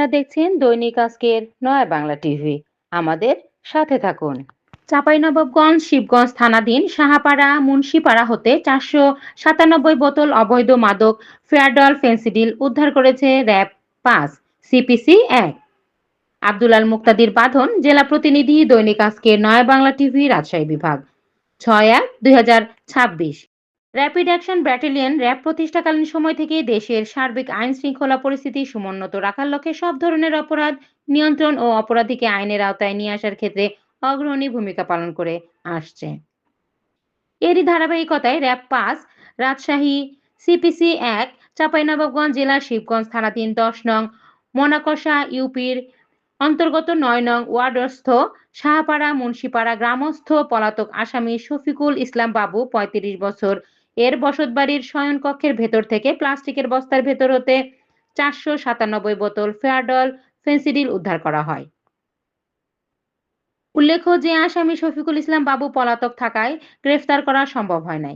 আপনারা দেখছেন দৈনিক আজকের নয়া বাংলা টিভি। আমাদের সাথে থাকুন। চাঁপাইনবাবগঞ্জ শিবগঞ্জ থানাধীন সাহাপাড়া মুন্সিপাড়া হতে 497 বোতল অবৈধ মাদক ফেয়ারডল ফেন্সিডিল উদ্ধার করেছে র‍্যাব ৫ সিপিসি ১। আব্দুল আল মুক্তাদির বাঁধন, জেলা প্রতিনিধি, দৈনিক আজকের নয়া বাংলা টিভি, রাজশাহী বিভাগ। ৬/১/২০২৬। র্যাপিড অ্যাকশন ব্যাটালিয়ন র্যাব প্রতিষ্ঠাকালীন সময় থেকে দেশের সার্বিক আইন শৃঙ্খলা পরিস্থিতি সমুন্নত রাখার লক্ষ্যে সব ধরনের অপরাধ নিয়ন্ত্রণ ও অপরাধীকে আইনের আওতায় নিয়ে আসার ক্ষেত্রে অগ্রণী ভূমিকা পালন করে আসছে। এরই ধারাবাহিকতায় র‍্যাব ৫ রাজশাহী সিপিসি ১ চাঁপাইনবাবগঞ্জ জেলার শিবগঞ্জ থানাধীন ১০ নং মনাকষা ইউপির অন্তর্গত ৯ নং ওয়ার্ডস্থ সাহাপাড়া মুন্সিপাড়া গ্রামস্থ পলাতক আসামি শফিকুল ইসলাম বাবু ৩৫ বছর এর বসতবাড়ির শয়নকক্ষের ভেতর থেকে প্লাস্টিকের বস্তার ভেতর হতে ৪৯৭ বোতল ফেয়ারডল ফেন্সিডিল উদ্ধার করা হয়। উল্লেখ্য যে আসামি শফিকুল ইসলাম বাবু পলাতক থাকায় গ্রেফতার করা সম্ভব হয় নাই।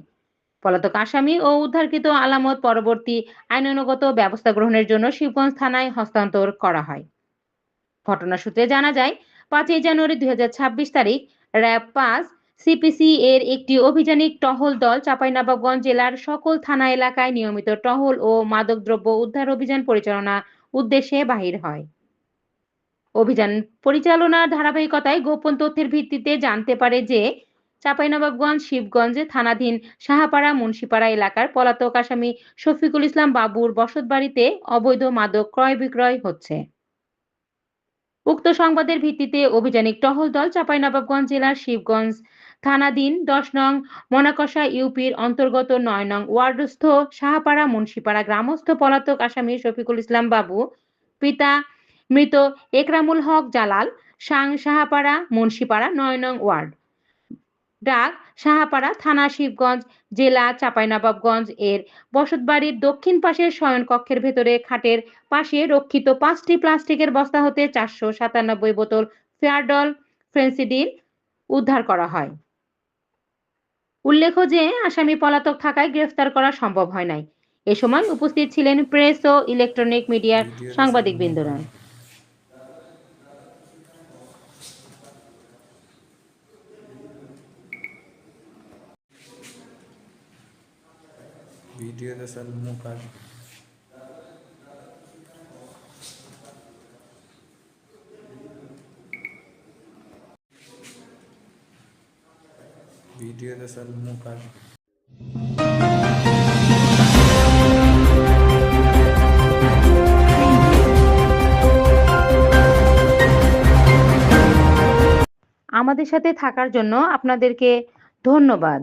পলাতক আসামি ও উদ্ধারকৃত আলামত পরবর্তী আইনানুগত ব্যবস্থা গ্রহণের জন্য শিবগঞ্জ থানায় হস্তান্তর করা হয়। ঘটনা সূত্রে জানা যায়, ৫ই জানুয়ারি ২০২৬ তারিখ র‍্যাব ৫ সিপিসি এর একটি অভিযানিক টহল দল চাঁপাইনবাবগঞ্জ জেলার সকল থানা এলাকায় নিয়মিত টহল ও মাদকদ্রব্য উদ্ধার অভিযান পরিচালনা উদ্দেশ্যে বাহির হয়। অভিযান পরিচালনার ধারাবাহিকতায় গোপন তথ্যের ভিত্তিতে জানতে পারে যে চাঁপাইনবাবগঞ্জ শিবগঞ্জ থানাধীন সাহাপাড়া মুন্সিপাড়া এলাকার পলাতক আসামি শফিকুল ইসলাম বাবুর বসতবাড়িতে অবৈধ মাদক ক্রয় বিক্রয় হচ্ছে। উক্ত সংবাদের ভিত্তিতে অভিযানিক টহল দল চাঁপাইনবাবগঞ্জ জেলার শিবগঞ্জ থানাধীন ১০ নং মনাকষা ইউপির অন্তর্গত ৯ নং ওয়ার্ডস্থ সাহাপাড়া মুন্সিপাড়া গ্রামস্থ পলাতক আসামি শফিকুল ইসলাম বাবু, পিতা মৃত একরামুল হক জালাল, সাং সাহাপাড়া মুন্সিপাড়া ৯ নং ওয়ার্ড, ডাক সাহাপাড়া, থানা শিবগঞ্জ, জেলা চাঁপাইনবাবগঞ্জ এর বসতবাড়ির দক্ষিণ পাশের শয়নকক্ষের ভেতরে খাটের পাশে রক্ষিত ৫টি প্লাস্টিকের বস্তা হতে ৪৯৭ বোতল ফেয়ারডল ফেন্সিডিল উদ্ধার করা হয়। উল্লেখ্য যে আসামি পলাতক থাকায় গ্রেফতার করা সম্ভব হয় নাই। এ সময় উপস্থিত ছিলেন প্রেস ও ইলেকট্রনিক মিডিয়ার সাংবাদিকবৃন্দরা। ভিডিও দেশাল মুকার ভিডিও দেশাল মুকার আমাদের সাথে থাকার জন্য আপনাদেরকে ধন্যবাদ।